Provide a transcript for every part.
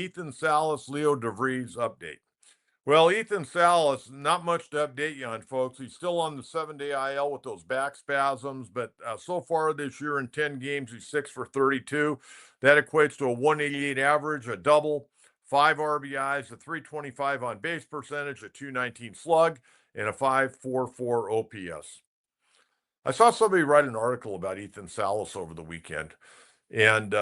Ethan Salas, Leo Vries update. Well, Ethan Salas, not much to update you on, folks. He's still on the 7-day IL with those back spasms, but so far this year in 10 games, he's 6 for 32. That equates to a 188 average, a double, 5 RBIs, a 325 on base percentage, a 219 slug, and a 544 OPS. I saw somebody write an article about Ethan Salas over the weekend, and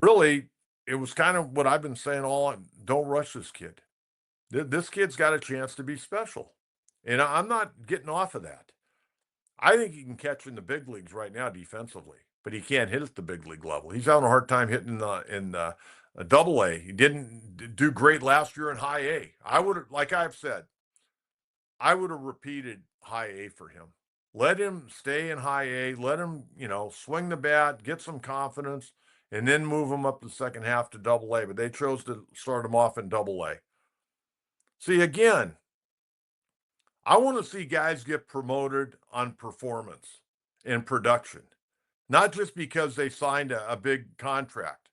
really, it was kind of what I've been saying all. Don't rush this kid. This kid's got a chance to be special. And I'm not getting off of that. I think he can catch in the big leagues right now defensively, but he can't hit at the big league level. He's having a hard time hitting in double A. He didn't do great last year in high A. I would have, like I've said, I would have repeated high A for him. Let him stay in high A. Let him, swing the bat, get some confidence, and then move him up the second half to double A. But they chose to start him off in double A. See, again, I want to see guys get promoted on performance and production, not just because they signed a big contract.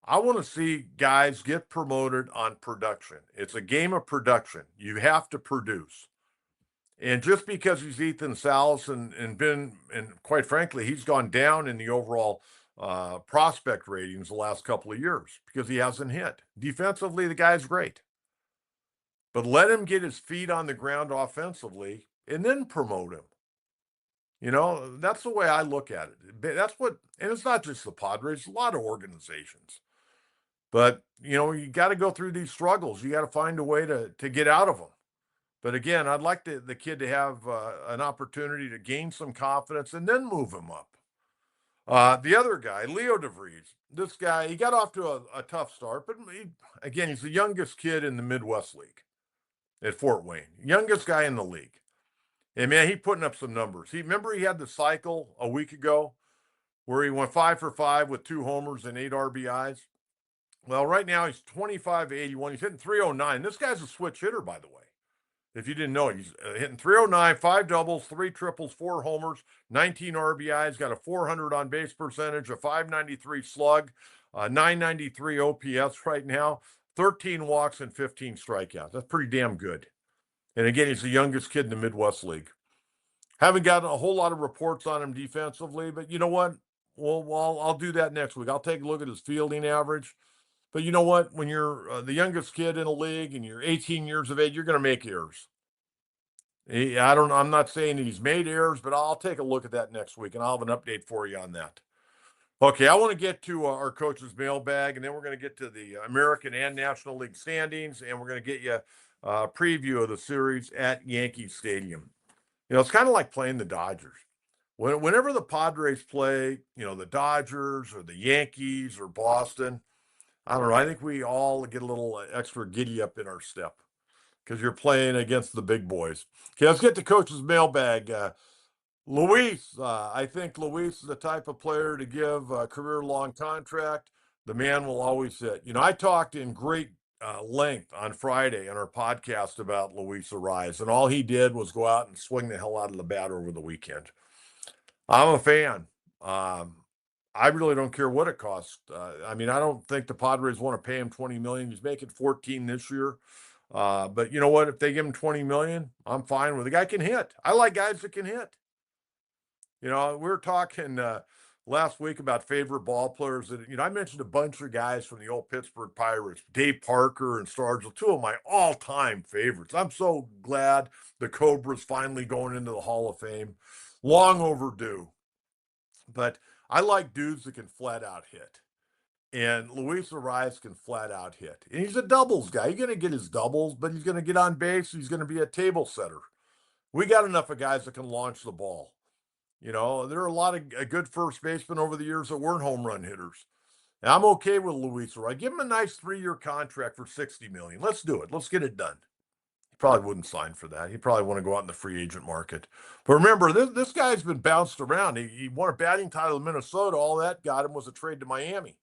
I want to see guys get promoted on production. It's a game of production. You have to produce. And just because he's Ethan Salas and quite frankly, he's gone down in the overall prospect ratings the last couple of years because he hasn't hit. Defensively, the guy's great. But let him get his feet on the ground offensively and then promote him. That's the way I look at it. And it's not just the Padres, a lot of organizations. But, you got to go through these struggles. You got to find a way to get out of them. But again, I'd like the kid to have an opportunity to gain some confidence and then move him up. The other guy, Leo Vries, this guy, he got off to a tough start, but he's the youngest kid in the Midwest League at Fort Wayne, youngest guy in the league. And man, he putting up some numbers. Remember he had the cycle a week ago where he went 5 for 5 with 2 homers and 8 RBIs. Well, right now he's 25-81. He's hitting 309. This guy's a switch hitter, by the way. If you didn't know it, he's hitting 309, 5 doubles, 3 triples, 4 homers, 19 RBIs, got a 400 on base percentage, a 593 slug, 993 OPS right now, 13 walks and 15 strikeouts. That's pretty damn good. And again, he's the youngest kid in the Midwest League. Haven't gotten a whole lot of reports on him defensively, but you know what? Well, I'll do that next week. I'll take a look at his fielding average. But you know what? When you're the youngest kid in a league and you're 18 years of age, you're going to make errors. I'm not saying he's made errors, but I'll take a look at that next week, and I'll have an update for you on that. Okay, I want to get to our coach's mailbag, and then we're going to get to the American and National League standings, and we're going to get you a preview of the series at Yankee Stadium. It's kind of like playing the Dodgers. Whenever the Padres play, the Dodgers or the Yankees or Boston, I don't know. I think we all get a little extra giddy up in our step because you're playing against the big boys. Okay, let's get to coach's mailbag. Luis, I think Luis is the type of player to give a career-long contract. The man will always hit. I talked in great length on Friday in our podcast about Luis Vries, and all he did was go out and swing the hell out of the bat over the weekend. I'm a fan. I really don't care what it costs. I don't think the Padres want to pay him $20 million. He's making 14 this year. But you know what? If they give him $20 million, I'm fine with it. The guy can hit. I like guys that can hit. We were talking last week about favorite ball players. That I mentioned a bunch of guys from the old Pittsburgh Pirates, Dave Parker and Stargell, 2 of my all-time favorites. I'm so glad the Cobra's finally going into the Hall of Fame. Long overdue. But I like dudes that can flat out hit. And Luis Vries can flat out hit. And he's a doubles guy. He's going to get his doubles, but he's going to get on base. He's going to be a table setter. We got enough of guys that can launch the ball. There are a lot of good first basemen over the years that weren't home run hitters. And I'm okay with Luis Vries. Give him a nice 3-year contract for $60 million. Let's do it. Let's get it done. He probably wouldn't sign for that. He probably want to go out in the free agent market. But remember, this guy's been bounced around. He won a batting title in Minnesota. All that got him was a trade to Miami.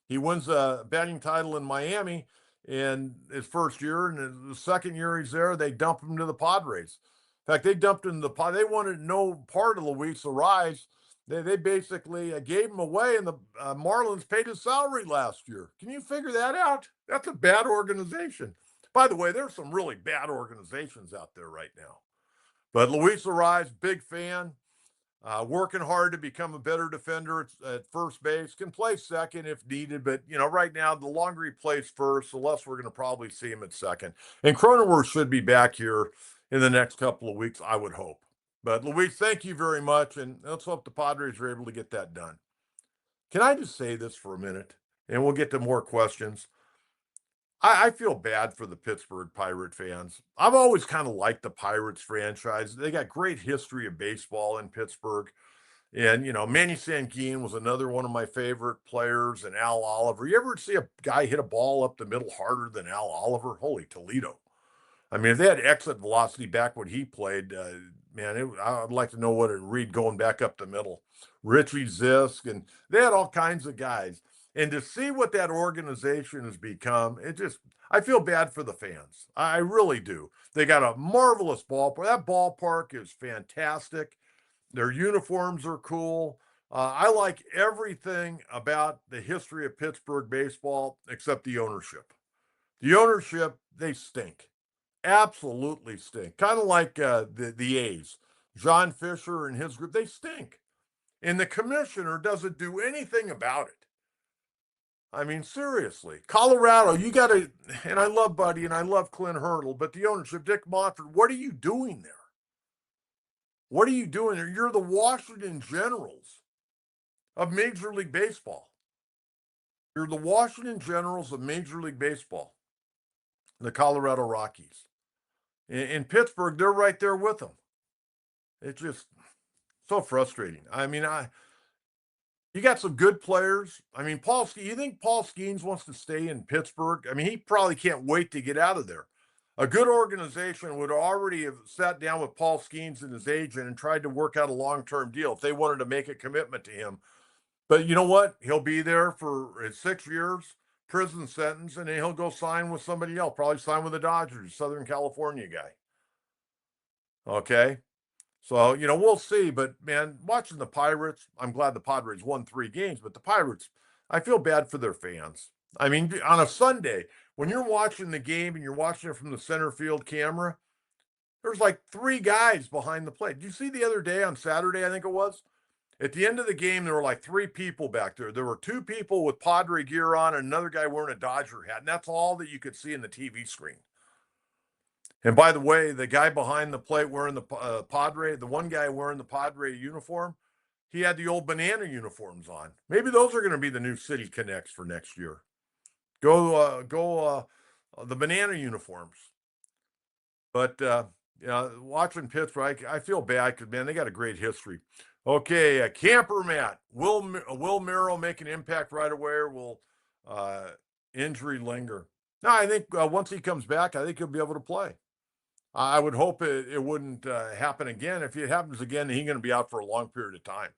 He wins a batting title in Miami in his first year, and the second year he's there, they dump him to the Padres. In fact, they dumped him to the Padres. They wanted no part of Luis Vries, They basically gave him away, and the Marlins paid his salary last year. Can you figure that out? That's a bad organization. By the way, there's some really bad organizations out there right now. But Luis Arraez, big fan, working hard to become a better defender at first base. Can play second if needed, but right now the longer he plays first, the less we're going to probably see him at second. And Cronenworth should be back here in the next couple of weeks, I would hope. But Luis, thank you very much, and let's hope the Padres are able to get that done. Can I just say this for a minute, and we'll get to more questions? I feel bad for the Pittsburgh Pirate fans. I've always kind of liked the Pirates franchise. They got great history of baseball in Pittsburgh. And, Manny Sanguine was another one of my favorite players, and Al Oliver. You ever see a guy hit a ball up the middle harder than Al Oliver? Holy Toledo. I mean, if they had exit velocity back when he played, man, I'd like to know what it read going back up the middle. Richie Zisk, and they had all kinds of guys. And to see what that organization has become, I feel bad for the fans. I really do. They got a marvelous ballpark. That ballpark is fantastic. Their uniforms are cool. I like everything about the history of Pittsburgh baseball except the ownership. The ownership, they stink. Absolutely stink. Kind of like the A's. John Fisher and his group, they stink. And the commissioner doesn't do anything about it. I mean, seriously. Colorado, you got to, and I love Buddy and I love Clint Hurdle, but the ownership, Dick Montford, what are you doing there? What are you doing there? You're the Washington Generals of Major League Baseball. You're the Washington Generals of Major League Baseball, the Colorado Rockies. In Pittsburgh, they're right there with them. It's just so frustrating. I mean, you got some good players. I mean, you think Paul Skeens wants to stay in Pittsburgh? I mean, he probably can't wait to get out of there. A good organization would already have sat down with Paul Skeens and his agent and tried to work out a long-term deal if they wanted to make a commitment to him. But you know what? He'll be there for 6 years, prison sentence, and then he'll go sign with somebody else, probably sign with the Dodgers, Southern California guy. Okay? So, we'll see. But, man, watching the Pirates, I'm glad the Padres won 3 games, but the Pirates, I feel bad for their fans. I mean, on a Sunday, when you're watching the game and you're watching it from the center field camera, there's like 3 guys behind the plate. Did you see the other day on Saturday, I think it was? At the end of the game, there were like 3 people back there. There were 2 people with Padre gear on and another guy wearing a Dodger hat. And that's all that you could see in the TV screen. And by the way, the guy behind the plate wearing the the one guy wearing the Padre uniform, he had the old banana uniforms on. Maybe those are going to be the new City Connects for next year. Go the banana uniforms. But watching Pittsburgh, I feel bad because, man, they got a great history. Okay, Camper Matt. Will Merrill make an impact right away, or will injury linger? No, I think once he comes back, I think he'll be able to play. I would hope it wouldn't happen again. If it happens again, he's going to be out for a long period of time.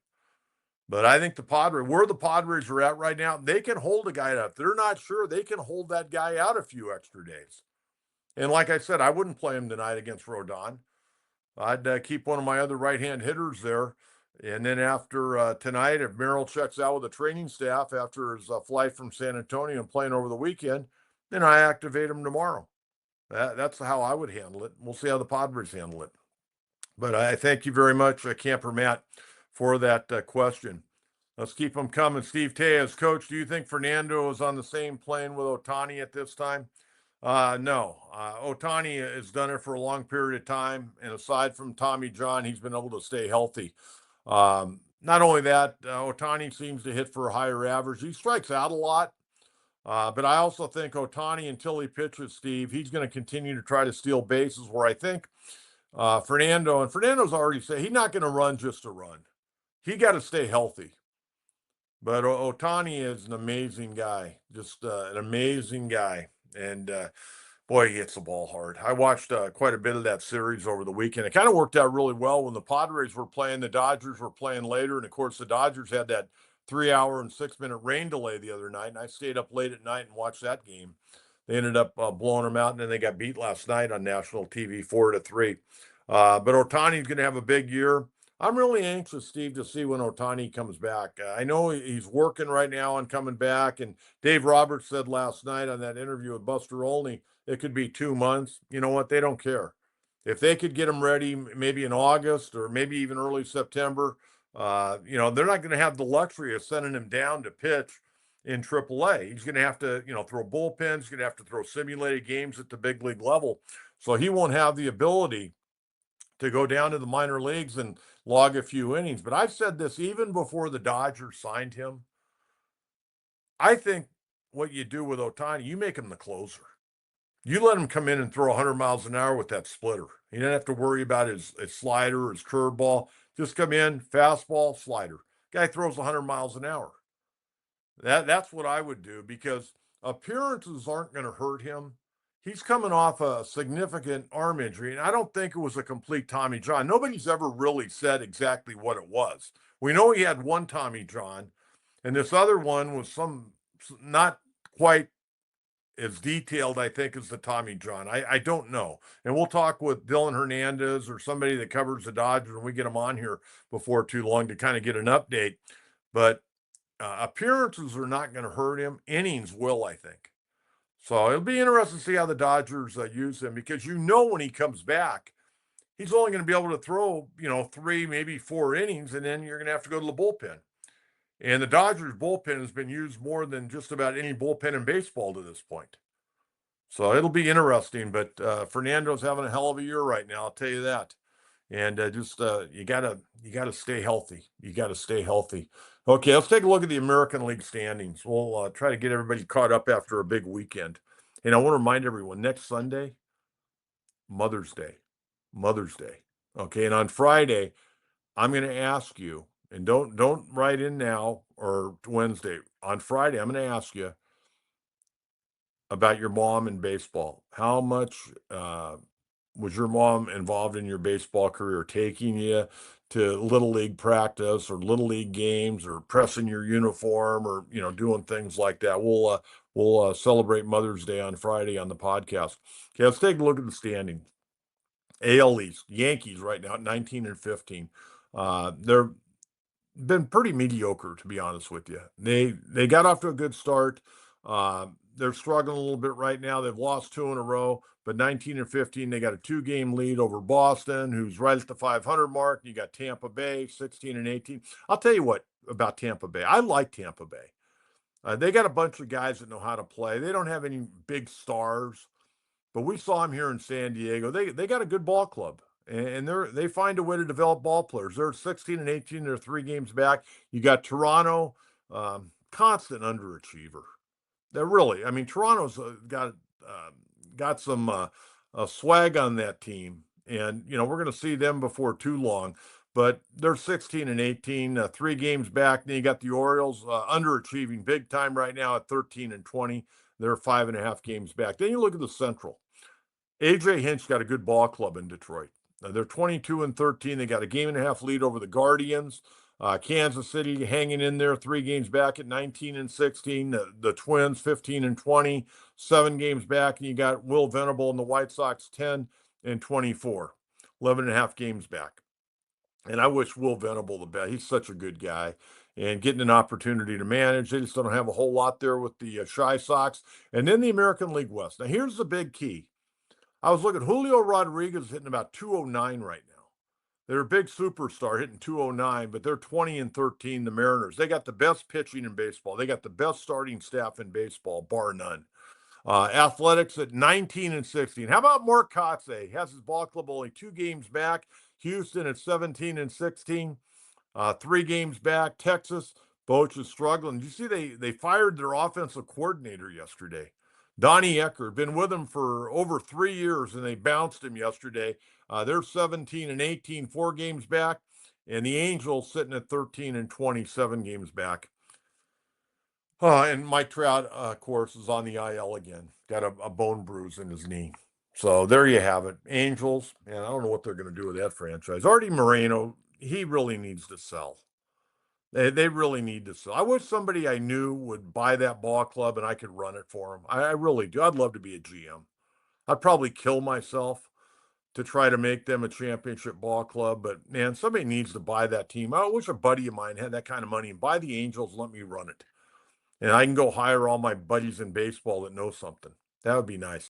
But I think where the Padres are at right now, they can hold a guy out. If they're not sure, they can hold that guy out a few extra days. And like I said, I wouldn't play him tonight against Rodon. I'd keep one of my other right-hand hitters there. And then after tonight, if Merrill checks out with the training staff after his flight from San Antonio and playing over the weekend, then I activate him tomorrow. That's how I would handle it. We'll see how the Padres handle it. But I thank you very much, Camper Matt, for that question. Let's keep them coming. Steve Tejas, Coach, do you think Fernando is on the same plane with Ohtani at this time? No. Ohtani has done it for a long period of time. And aside from Tommy John, he's been able to stay healthy. Not only that, Ohtani seems to hit for a higher average. He strikes out a lot. But I also think Ohtani, until he pitches, Steve, he's going to continue to try to steal bases, where I think Fernando's already said he's not going to run just to run. He got to stay healthy. But Ohtani is an amazing guy, just an amazing guy. And boy, he hits the ball hard. I watched quite a bit of that series over the weekend. It kind of worked out really well when the Padres were playing, the Dodgers were playing later. And of course, the Dodgers had that 3-hour and 6-minute rain delay the other night. And I stayed up late at night and watched that game. They ended up blowing them out, and then they got beat last night on national TV 4-3. But Ohtani's going to have a big year. I'm really anxious, Steve, to see when Ohtani comes back. I know he's working right now on coming back, and Dave Roberts said last night on that interview with Buster Olney it could be 2 months. You know what? They don't care. If they could get him ready, maybe in August or maybe even early September, they're not going to have the luxury of sending him down to pitch in AAA. He's going to have to, throw bullpens. He's going to have to throw simulated games at the big league level, so he won't have the ability to go down to the minor leagues and log a few innings. But I've said this even before the Dodgers signed him. I think what you do with Ohtani, you make him the closer. You let him come in and throw 100 miles an hour with that splitter. He didn't have to worry about his slider, his curveball. Just come in, fastball, slider. Guy throws 100 miles an hour. That's what I would do because appearances aren't going to hurt him. He's coming off a significant arm injury, and I don't think it was a complete Tommy John. Nobody's ever really said exactly what it was. We know he had one Tommy John, and this other one was some not quite as detailed, I think, as the Tommy John. I don't know. And we'll talk with Dylan Hernandez or somebody that covers the Dodgers when we get them on here before too long to kind of get an update. But appearances are not going to hurt him. Innings will, I think. So it'll be interesting to see how the Dodgers use him because when he comes back, he's only going to be able to throw, 3, maybe 4 innings, and then you're going to have to go to the bullpen. And the Dodgers bullpen has been used more than just about any bullpen in baseball to this point. So it'll be interesting. But Fernando's having a hell of a year right now, I'll tell you that. And you gotta stay healthy. You gotta stay healthy. Okay, let's take a look at the American League standings. We'll try to get everybody caught up after a big weekend. And I want to remind everyone, next Sunday, Mother's Day. Mother's Day. Okay, and on Friday, I'm going to ask you, and don't write in now or Wednesday. On Friday, I'm going to ask you about your mom in baseball. How much was your mom involved in your baseball career, taking you to little league practice or little league games or pressing your uniform or doing things like that? We'll celebrate Mother's Day on Friday on the podcast. Okay, let's take a look at the standing. AL East, Yankees right now at 19 and 15. They're been pretty mediocre, to be honest with you. They got off to a good start. They're struggling a little bit right now. They've lost 2 in a row, but 19 and 15, they got a 2-game lead over Boston, who's right at the 500 mark. You got Tampa Bay, 16 and 18. I'll tell you what about Tampa Bay. I like Tampa Bay. They got a bunch of guys that know how to play. They don't have any big stars, but we saw them here in San Diego. They got a good ball club, and they find a way to develop ball players. They're 16 and 18. They're 3 games back. You got Toronto, constant underachiever. They're really, I mean, Toronto's got some swag on that team, and we're going to see them before too long. But they're 16 and 18, 3 games back. Then you got the Orioles underachieving big time right now at 13 and 20. They're 5.5 games back. Then you look at the Central. AJ Hinch got a good ball club in Detroit. They're 22 and 13. They got a game and a half lead over the Guardians. Kansas City hanging in there, 3 games back at 19 and 16. The Twins 15 and 20, 7 games back. And you got Will Venable and the White Sox 10 and 24, 11 and a half games back. And I wish Will Venable the best. He's such a good guy. And getting an opportunity to manage. They just don't have a whole lot there with the Shy Sox. And then the American League West. Now, here's the big key. I was looking, Julio Rodriguez hitting about 209 right now. They're a big superstar hitting 209, but they're 20 and 13, the Mariners. They got the best pitching in baseball. They got the best starting staff in baseball, bar none. Athletics at 19 and 16. How about Mark Kotze? He has his ball club only 2 games back. Houston at 17 and 16. 3 games back. Texas, Boch is struggling. Did you see they fired their offensive coordinator yesterday? Donnie Eckert, been with them for over 3 years, and they bounced him yesterday. They're 17 and 18, 4 games back, and the Angels sitting at 13 and 27 games back. And Mike Trout, of course, is on the IL again. Got a bone bruise in his knee. So there you have it. Angels, and I don't know what they're going to do with that franchise. Artie Moreno, he really needs to sell. They really need to sell. I wish somebody I knew would buy that ball club and I could run it for them. I really do. I'd love to be a GM. I'd probably kill myself to try to make them a championship ball club. But man, somebody needs to buy that team. I wish a buddy of mine had that kind of money and buy the Angels, let me run it. And I can go hire all my buddies in baseball that know something. That would be nice.